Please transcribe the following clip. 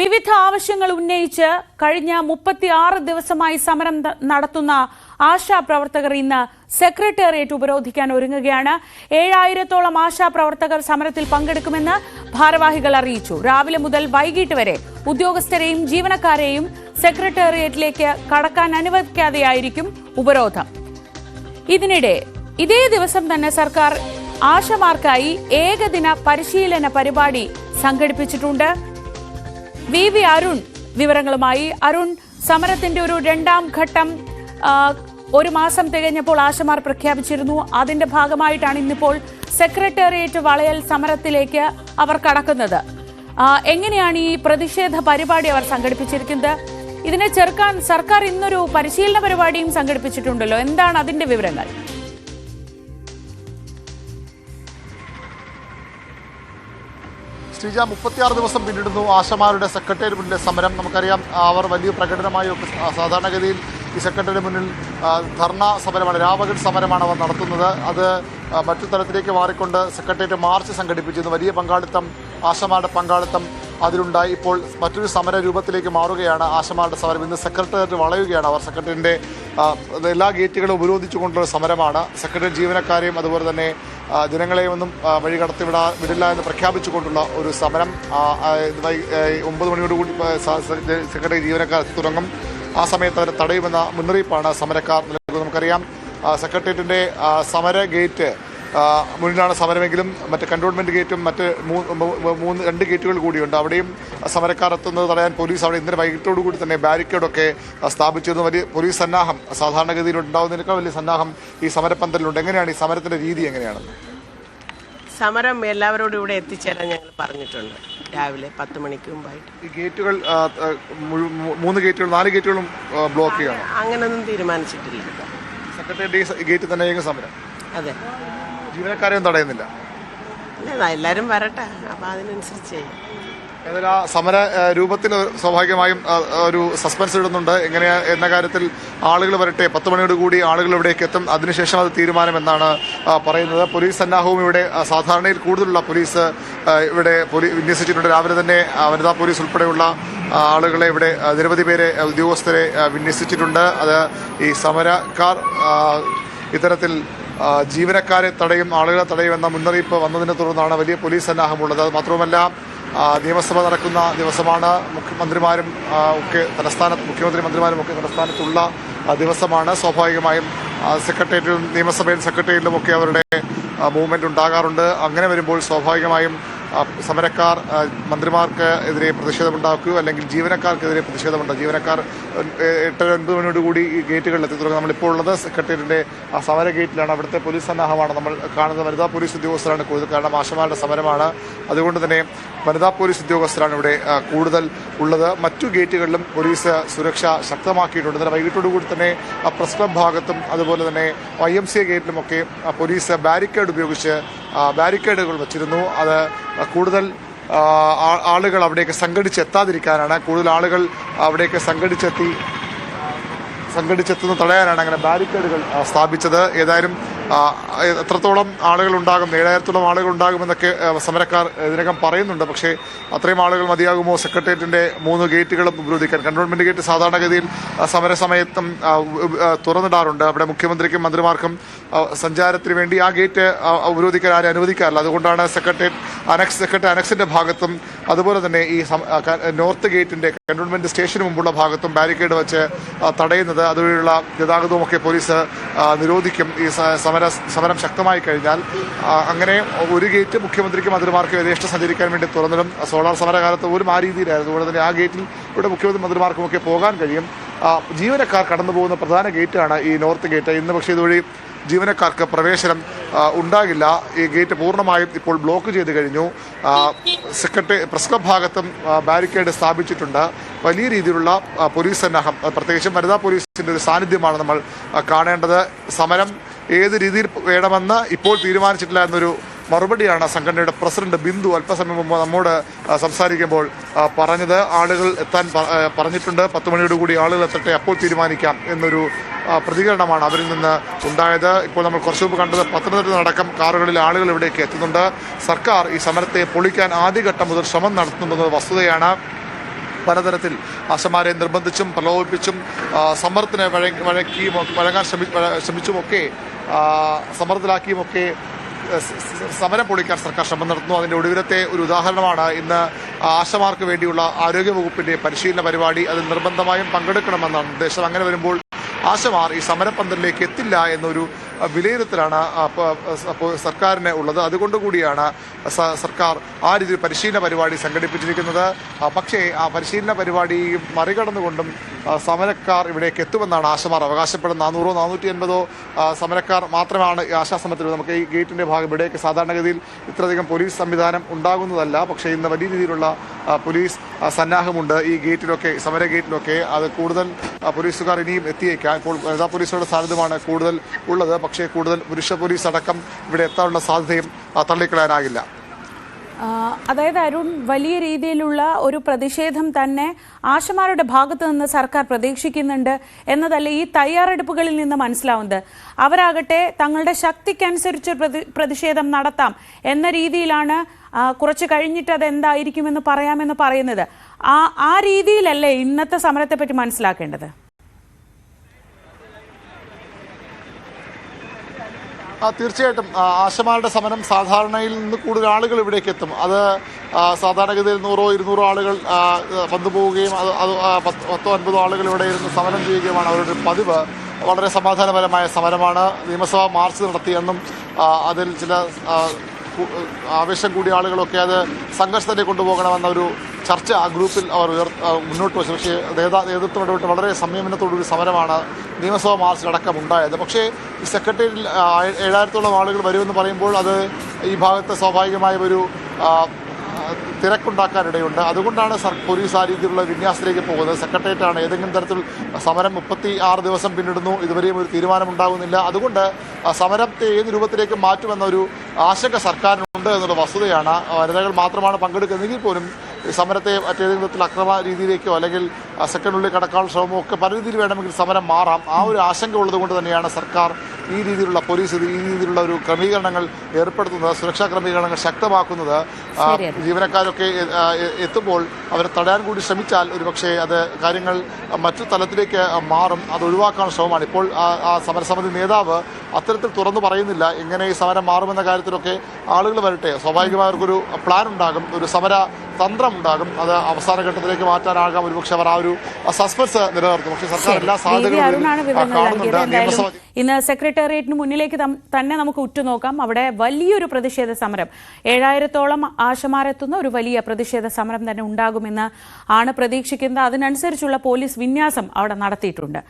വിവിധ ആവശ്യങ്ങൾ ഉന്നയിച്ച് കഴിഞ്ഞ 36 ദിവസമായി സമരം നടത്തുന്ന ആശാപ്രവർത്തകർ ഇന്ന് സെക്രട്ടേറിയറ്റ് ഉപരോധിക്കാൻ ഒരുങ്ങുകയാണ്. 7000-ഓളം ആശാപ്രവർത്തകർ സമരത്തിൽ പങ്കെടുക്കുമെന്ന് ഭാരവാഹികൾ അറിയിച്ചു. രാവിലെ മുതൽ വൈകിട്ട് വരെ ഉദ്യോഗസ്ഥരെയും ജീവനക്കാരെയും സെക്രട്ടേറിയറ്റിലേക്ക് കടക്കാൻ അനുവദിക്കാതെയായിരിക്കും ഉപരോധം. ഇതിനിടെ ഇതേ ദിവസം തന്നെ സർക്കാർ ആശമാർക്കായി ഏകദിന പരിശീലന പരിപാടി സംഘടിപ്പിച്ചിട്ടുണ്ട്. വി അരുൺ വിവരങ്ങളുമായി. അരുൺ, സമരത്തിന്റെ ഒരു രണ്ടാം ഘട്ടം ഒരു മാസം തികഞ്ഞപ്പോൾ ആശമാർ പ്രഖ്യാപിച്ചിരുന്നു. അതിന്റെ ഭാഗമായിട്ടാണ് ഇന്നിപ്പോൾ സെക്രട്ടേറിയറ്റ് വളയൽ സമരത്തിലേക്ക് അവർ കടക്കുന്നത്. എങ്ങനെയാണ് ഈ പ്രതിഷേധ പരിപാടി അവർ സംഘടിപ്പിച്ചിരിക്കുന്നത്? ഇതിനെ ചെറുക്കാൻ സർക്കാർ ഇന്നൊരു പരിശീലന പരിപാടിയും സംഘടിപ്പിച്ചിട്ടുണ്ടല്ലോ. എന്താണ് അതിന്റെ വിവരങ്ങൾ? ശ്രീജ, 36 ദിവസം പിന്നിടുന്നു ആശമാരുടെ സെക്രട്ടേറിയറ്റ് മുന്നിലെ സമരം. നമുക്കറിയാം, അവർ വലിയ പ്രകടനമായി സാധാരണഗതിയിൽ ഈ സെക്രട്ടേറിയറ്റ് മുന്നിൽ ധർണ സമരമാണ്, രാപകൽ സമരമാണ് അവർ നടത്തുന്നത്. അത് മറ്റു തരത്തിലേക്ക് മാറിക്കൊണ്ട് സെക്രട്ടേറിയറ്റ് മാർച്ച് സംഘടിപ്പിച്ചിരുന്നു. വലിയ പങ്കാളിത്തം, ആശമാരുടെ പങ്കാളിത്തം അതിലുണ്ടായി. ഇപ്പോൾ മറ്റൊരു സമര രൂപത്തിലേക്ക് മാറുകയാണ് ആശമാരുടെ സമരം. ഇന്ന് സെക്രട്ടേറിയറ്റ് വളയുകയാണ് അവർ. സെക്രട്ടേറിയറ്റിൻ്റെ എല്ലാ ഗേറ്റുകളും ഉപരോധിച്ചുകൊണ്ടുള്ള സമരമാണ്. സെക്രട്ടേറിയറ്റ് ജീവനക്കാരെയും അതുപോലെ തന്നെ ജനങ്ങളെയും ഒന്നും വഴി വിടില്ല എന്ന് പ്രഖ്യാപിച്ചുകൊണ്ടുള്ള ഒരു സമരം. 9 മണിയോടുകൂടി സെക്രട്ടറി ജീവനക്കാർ തുടങ്ങും. ആ സമയത്ത് അവരെ തടയുമെന്ന മുന്നറിയിപ്പാണ് സമരക്കാർ നൽകുന്നത്. നമുക്കറിയാം, സെക്രട്ടേറിയറ്റിൻ്റെ സമര ഗേറ്റ് മുന്നിലാണ് സമരമെങ്കിലും മറ്റ് കൺട്രോൾമെൻറ്റ് ഗേറ്റും മറ്റ് 2 ഗേറ്റുകൾ കൂടിയുണ്ട്. അവിടെയും സമരക്കാർ എത്തുന്നത് തടയാൻ പോലീസ് അവിടെ ഇന്നലെ വൈകിട്ടോടുകൂടി തന്നെ ബാരിക്കേഡൊക്കെ സ്ഥാപിച്ചിരുന്നു. വലിയ പോലീസ് സന്നാഹം സാധാരണഗതിയിൽ ഉണ്ടാകുന്നതിനേക്കാൾ വലിയ സന്നാഹം ഈ സമരപ്പന്തലിലുണ്ട്. എങ്ങനെയാണ് ഈ സമരത്തിൻ്റെ രീതി? എങ്ങനെയാണെന്ന് സമരം എല്ലാവരോടും ഇവിടെ എത്തിച്ചേരാൻ ഞങ്ങൾ പറഞ്ഞിട്ടുണ്ട്. രാവിലെ 10 മണിക്ക് മുമ്പായിട്ട് ഈ ഗേറ്റുകൾ 3 ഗേറ്റുകൾ 4 ഗേറ്റുകളും ബ്ലോക്ക് ചെയ്യണം. അങ്ങനൊന്നും തീരുമാനിച്ചിട്ടില്ല. സെക്രട്ടേറിയറ്റ് ഗേറ്റ് തന്നെ സമരം. അതെ, ജീവനക്കാരെയും തടയുന്നില്ല. എല്ലാവരും വരട്ടെ, അപ്പം അതിനനുസരിച്ച് ചെയ്യും. ഏതായാലും ആ സമര രൂപത്തിൽ സ്വാഭാവികമായും ഒരു സസ്പെൻസ് ഇടുന്നുണ്ട്. എങ്ങനെ എന്ന കാര്യത്തിൽ ആളുകൾ വരട്ടെ, 10 മണിയോട് കൂടി ആളുകൾ ഇവിടേക്ക് എത്തും. അതിനുശേഷം അത് തീരുമാനമെന്നാണ് പറയുന്നത്. പോലീസ് സന്നാഹവും ഇവിടെ സാധാരണയിൽ കൂടുതലുള്ള പോലീസ് ഇവിടെ വിന്യസിച്ചിട്ടുണ്ട്. രാവിലെ തന്നെ വനിതാ പോലീസ് ഉൾപ്പെടെയുള്ള ആളുകളെ ഇവിടെ നിരവധി പേരെ ഉദ്യോഗസ്ഥരെ വിന്യസിച്ചിട്ടുണ്ട്. അത് ഈ സമരക്കാർ ഇത്തരത്തിൽ ജീവനക്കാരെ തടയും, ആളുകളെ തടയുമെന്ന മുന്നറിയിപ്പ് വന്നതിനെ തുടർന്നാണ് വലിയ പോലീസ് സന്നാഹമുള്ളത്. അത് മാത്രവുമല്ല, നിയമസഭ നടക്കുന്ന ദിവസമാണ്. മുഖ്യമന്ത്രിമാരും ഒക്കെ മുഖ്യമന്ത്രിമാരും ഒക്കെ തലസ്ഥാനത്തുള്ള ദിവസമാണ്. സ്വാഭാവികമായും സെക്രട്ടേറിയറ്റിലും നിയമസഭയിൽ സെക്രട്ടേറിയറ്റിലും ഒക്കെ അവരുടെ മൂവ്മെൻറ്റ് ഉണ്ടാകാറുണ്ട്. അങ്ങനെ വരുമ്പോൾ സ്വാഭാവികമായും സമരക്കാർ മന്ത്രിമാർക്ക് എതിരെ പ്രതിഷേധമുണ്ടാക്കുകയോ അല്ലെങ്കിൽ ജീവനക്കാർക്കെതിരെ പ്രതിഷേധമുണ്ടാകും. ജീവനക്കാർ 8-9 മണിയോടുകൂടി ഈ ഗേറ്റുകളിലെത്തി തുടങ്ങും. നമ്മളിപ്പോൾ ഉള്ളത് സെക്രട്ടേറിയറ്റിൻ്റെ ആ സമര ഗേറ്റിലാണ്. അവിടുത്തെ പോലീസ് സന്നാഹമാണ് നമ്മൾ കാണുന്നത്. വനിതാ പോലീസ് ഉദ്യോഗസ്ഥരാണ് കൂടുതൽ, കാരണം ആശമാരുടെ സമരമാണ്. അതുകൊണ്ട് തന്നെ വനിതാ പോലീസ് ഉദ്യോഗസ്ഥരാണ് ഇവിടെ കൂടുതൽ ഉള്ളത്. മറ്റു ഗേറ്റുകളിലും പോലീസ് സുരക്ഷ ശക്തമാക്കിയിട്ടുണ്ട്. ഇന്നലെ വൈകിട്ടോടുകൂടി തന്നെ പ്രസ് ക്ലബ് ഭാഗത്തും അതുപോലെ തന്നെ YMCA ഗേറ്റിലുമൊക്കെ പോലീസ് ബാരിക്കേഡ് ഉപയോഗിച്ച് ബാരിക്കേഡുകൾ വച്ചിരുന്നു. അത് കൂടുതൽ ആളുകൾ അവിടേക്ക് സംഘടിച്ചെത്താതിരിക്കാനാണ്, കൂടുതൽ ആളുകൾ അവിടേക്ക് സംഘടിച്ചെത്തുന്ന തടയാനാണ് അങ്ങനെ ബാരിക്കേഡുകൾ സ്ഥാപിച്ചത്. ഏതായാലും എത്രത്തോളം ആളുകൾ ഉണ്ടാകും, 7000-ഓളം ആളുകൾ ഉണ്ടാകുമെന്നൊക്കെ സമരക്കാർ ഇതിനകം പറയുന്നുണ്ട്. പക്ഷേ അത്രയും ആളുകൾ മതിയാകുമോ സെക്രട്ടേറിയറ്റിൻ്റെ 3 ഗേറ്റുകളും ഉപരോധിക്കാൻ? കൺട്രോൾമെൻറ്റ് ഗേറ്റ് സാധാരണഗതിയിൽ സമരസമയത്തും തുറന്നിടാറുണ്ട്. അവിടെ മുഖ്യമന്ത്രിക്കും മന്ത്രിമാർക്കും സഞ്ചാരത്തിന് വേണ്ടി ആ ഗേറ്റ് ഉപരോധിക്കാൻ ആരും അനുവദിക്കാറില്ല. അതുകൊണ്ടാണ് സെക്രട്ടറി അനക്സിൻ്റെ ഭാഗത്തും അതുപോലെ തന്നെ ഈ നോർത്ത് ഗേറ്റിൻ്റെ കൺട്രോൾമെൻറ്റ് സ്റ്റേഷന് മുമ്പുള്ള ഭാഗത്തും ബാരിക്കേഡ് വെച്ച് തടയുന്നത്. അതുവഴിയുള്ള ഗതാഗതവുമൊക്കെ പോലീസ് നിരോധിക്കും ഈ സമരം ശക്തമായി കഴിഞ്ഞാൽ. അങ്ങനെ ഒരു ഗേറ്റ് മുഖ്യമന്ത്രിക്കും മന്ത്രിമാർക്കും യഥേഷ്ടം സഞ്ചരിക്കാൻ വേണ്ടി തുറന്നിടും. സോളാർ സമരകാലത്ത് പോലും ആ രീതിയിലായിരുന്നു. അതുകൊണ്ട് തന്നെ ആ ഗേറ്റിൽ ഇവിടെ മുഖ്യമന്ത്രി മന്ത്രിമാർക്കുമൊക്കെ പോകാൻ കഴിയും. ജീവനക്കാർ കടന്നു പോകുന്ന പ്രധാന ഗേറ്റാണ് ഈ നോർത്ത് ഗേറ്റ്. ഇന്ന് പക്ഷേ ഇതുവഴി ജീവനക്കാർക്ക് പ്രവേശനം ഉണ്ടാകില്ല. ഈ ഗേറ്റ് പൂർണ്ണമായും ഇപ്പോൾ ബ്ലോക്ക് ചെയ്ത് കഴിഞ്ഞു. പ്രസ് ക്ലബ് ഭാഗത്തും ബാരിക്കേഡ് സ്ഥാപിച്ചിട്ടുണ്ട്. വലിയ രീതിയിലുള്ള പോലീസ് സന്നാഹം, പ്രത്യേകിച്ചും വനിതാ പോലീസിൻ്റെ ഒരു സാന്നിധ്യമാണ് നമ്മൾ കാണേണ്ടത്. സമരം ഏത് രീതിയിൽ വേണമെന്ന് ഇപ്പോൾ തീരുമാനിച്ചിട്ടില്ല എന്നൊരു മറുപടിയാണ് സംഘടനയുടെ പ്രസിഡന്റ് ബിന്ദു അല്പസമയം മുമ്പ് നമ്മോട് സംസാരിക്കുമ്പോൾ പറഞ്ഞത്. ആളുകൾ എത്താൻ പറഞ്ഞിട്ടുണ്ട്. 10 മണിയോടുകൂടി ആളുകൾ എത്തട്ടെ, അപ്പോൾ തീരുമാനിക്കാം എന്നൊരു പ്രതികരണമാണ് അവരിൽ നിന്ന് ഉണ്ടായത്. ഇപ്പോൾ നമ്മൾ കുറച്ചു മുമ്പ് കണ്ടത് പത്തനംതിട്ട അടക്കം കാറുകളിൽ ആളുകൾ ഇവിടേക്ക് എത്തുന്നുണ്ട്. സർക്കാർ ഈ സമരത്തെ പൊളിക്കാൻ ആദ്യഘട്ടം മുതൽ ശ്രമം നടത്തുന്നത് വസ്തുതയാണ്. പലതരത്തിൽ ആശമാരെ നിർബന്ധിച്ചും പ്രലോഭിപ്പിച്ചും സമ്മർദ്ദത്തിന് വഴങ്ങാൻ ശ്രമിച്ചുമൊക്കെ സമ്മർദ്ദത്തിലാക്കിയുമൊക്കെ സമരം പൊളിക്കാൻ സർക്കാർ ശ്രമം നടത്തുന്നു. അതിന്റെ ഒടുവിലത്തെ ഒരു ഉദാഹരണമാണ് ഇന്ന് ആശമാർക്ക് വേണ്ടിയുള്ള ആരോഗ്യവകുപ്പിന്റെ പരിശീലന പരിപാടി. അതിൽ നിർബന്ധമായും പങ്കെടുക്കണമെന്നാണ് നിർദ്ദേശം. അങ്ങനെ വരുമ്പോൾ ആശമാർ ഈ സമരപന്തലിലേക്ക് എത്തില്ല എന്നൊരു വിലയിരുത്തലാണ് സർക്കാരിന് ഉള്ളത്. അതുകൊണ്ടുകൂടിയാണ് സർക്കാർ ആ രീതിയിൽ പരിശീലന പരിപാടി സംഘടിപ്പിച്ചിരിക്കുന്നത്. പക്ഷേ ആ പരിശീലന പരിപാടി മറികടന്നുകൊണ്ടും സമരക്കാർ ഇവിടേക്ക് എത്തുമെന്നാണ് ആശമാർ അവകാശപ്പെടുന്നത്. 400-450 സമരക്കാർ മാത്രമാണ് ഈ ആശാശ്രമത്തിൽ. നമുക്ക് ഈ ഗേറ്റിന്റെ ഭാഗം ഇവിടേക്ക് സാധാരണഗതിയിൽ ഇത്രയധികം പോലീസ് സംവിധാനം ഉണ്ടാകുന്നതല്ല. പക്ഷേ ഇന്ന് വലിയ രീതിയിലുള്ള പോലീസ് സന്നാഹമുണ്ട് ഈ ഗേറ്റിലൊക്കെ, സമര ഗേറ്റിലൊക്കെ. അത് കൂടുതൽ പോലീസുകാർ ഇനിയും എത്തിയേക്കാം. ഇപ്പോൾ വനിതാ പോലീസുകളുടെ സാന്നിധ്യമാണ് കൂടുതൽ ഉള്ളത്. പക്ഷേ കൂടുതൽ പുരുഷ പോലീസ് അടക്കം ഇവിടെ എത്താനുള്ള സാധ്യതയും തള്ളിക്കളയാനാകില്ല. അതായത് അരുൺ, വലിയ രീതിയിലുള്ള ഒരു പ്രതിഷേധം തന്നെ ആശമാരുടെ ഭാഗത്തു നിന്ന് സർക്കാർ പ്രതീക്ഷിക്കുന്നുണ്ട് എന്നതല്ല ഈ തയ്യാറെടുപ്പുകളിൽ നിന്ന് മനസ്സിലാവുന്നത്. അവരാകട്ടെ തങ്ങളുടെ ശക്തിക്കനുസരിച്ച് പ്രതിഷേധം നടത്താം എന്ന രീതിയിലാണ് കുറച്ച് കഴിഞ്ഞിട്ട് അത് എന്തായിരിക്കുമെന്ന് പറയാമെന്ന് പറയുന്നത്. ആ രീതിയിലല്ലേ ഇന്നത്തെ സമരത്തെപ്പറ്റി മനസ്സിലാക്കേണ്ടത്? തീർച്ചയായിട്ടും ആശമാരുടെ സമരം സാധാരണയിൽ നിന്ന് കൂടുതൽ ആളുകൾ ഇവിടേക്ക് എത്തും. അത് സാധാരണഗതിയിൽ 100-200 ആളുകൾ വന്നു പോവുകയും അത് 10-50 ആളുകൾ ഇവിടെ ഇരുന്ന് സമരം ചെയ്യുകയുമാണ് അവരുടെ പതിവ്. വളരെ സമാധാനപരമായ സമരമാണ്. നിയമസഭാ മാർച്ച് നടത്തിയെന്നും അതിൽ ചില ആവേശം കൂടിയ ആളുകളൊക്കെ അത് സംഘർഷത്തിലേക്ക് കൊണ്ടുപോകണമെന്ന ഒരു ചർച്ച ആ ഗ്രൂപ്പിൽ അവർ മുന്നോട്ട് വെച്ചു. പക്ഷേ നേതൃത്വം ഇടപെട്ട് വളരെ സംയമനത്തോടൊരു സമരമാണ് നിയമസഭാ മാർച്ചിലടക്കം ഉണ്ടായത്. പക്ഷേ ഈ സെക്രട്ടേറിയറ്റിൽ 7000-ഓളം ആളുകൾ വരുമെന്ന് പറയുമ്പോൾ അത് ഈ ഭാഗത്ത് സ്വാഭാവികമായ ഒരു തിരക്കുണ്ടാക്കാനിടയുണ്ട്. അതുകൊണ്ടാണ് പോലീസ് ആ രീതിയിലുള്ള വിന്യാസത്തിലേക്ക് പോകുന്നത്. സെക്രട്ടേറിയറ്റാണ്. ഏതെങ്കിലും തരത്തിൽ സമരം 36 ദിവസം പിന്നിടുന്നു, ഇതുവരെയും ഒരു തീരുമാനമുണ്ടാകുന്നില്ല. അതുകൊണ്ട് സമരത്തെ ഏത് രൂപത്തിലേക്ക് മാറ്റുമെന്നൊരു ആശങ്ക സർക്കാരിനുണ്ട് എന്നുള്ള വസ്തുതയാണ്. വനിതകൾ മാത്രമാണ് പങ്കെടുക്കുന്നതെങ്കിൽ പോലും സമരത്തെ മറ്റേതെങ്കിലും വിധത്തിൽ അക്രമ രീതിയിലേക്കോ അല്ലെങ്കിൽ സെക്കൻഡിനുള്ളിൽ കടക്കാനുള്ള ശ്രമമോ ഒക്കെ പല രീതിയിൽ വേണമെങ്കിൽ സമരം മാറാം. ആ ഒരു ആശങ്ക ഉള്ളതുകൊണ്ട് തന്നെയാണ് സർക്കാർ ഈ രീതിയിലുള്ള പോലീസ് ഈ രീതിയിലുള്ള ഒരു ക്രമീകരണങ്ങൾ ഏർപ്പെടുത്തുന്നത്, സുരക്ഷാ ക്രമീകരണങ്ങൾ ശക്തമാക്കുന്നത്. ജീവനക്കാരൊക്കെ എത്തുമ്പോൾ അവരെ തടയാൻ കൂടി ശ്രമിച്ചാൽ ഒരുപക്ഷെ അത് കാര്യങ്ങൾ മറ്റു തലത്തിലേക്ക് മാറും. അത് ഒഴിവാക്കാനുള്ള ശ്രമമാണ്. ഇപ്പോൾ ആ സമരസമിതി നേതാവ് അത്തരത്തിൽ തുറന്നു പറയുന്നില്ല. എങ്ങനെ ഈ സമരം മാറുമെന്ന കാര്യത്തിലൊക്കെ ആളുകൾ വരട്ടെ. സ്വാഭാവികമായ അവർക്കൊരു പ്ലാൻ ഉണ്ടാകും, ഒരു സമര തന്ത്രം ഉണ്ടാകും. അത് അവസാന ഘട്ടത്തിലേക്ക് മാറ്റാനാകാം. ഒരുപക്ഷെ അവർ ആ ഒരു സസ്പെൻസ് നിലനിർത്തും. പക്ഷേ സർക്കാർ എല്ലാ സാധ്യതകളും കാണുന്നുണ്ട്. ഇന്ന് സെക്രട്ടേറിയറ്റിന് മുന്നിലേക്ക് തന്നെ നമുക്ക് ഉറ്റുനോക്കാം. അവിടെ വലിയൊരു പ്രതിഷേധ സമരം, 7000-ഓളം ആശമാരെത്തുന്ന ഒരു വലിയ പ്രതിഷേധ സമരം തന്നെ ഉണ്ടാകുമെന്ന് ആണ് പ്രതീക്ഷിക്കുന്നത്. അതിനനുസരിച്ചുള്ള പോലീസ് വിന്യാസം അവിടെ നടത്തിയിട്ടുണ്ട്.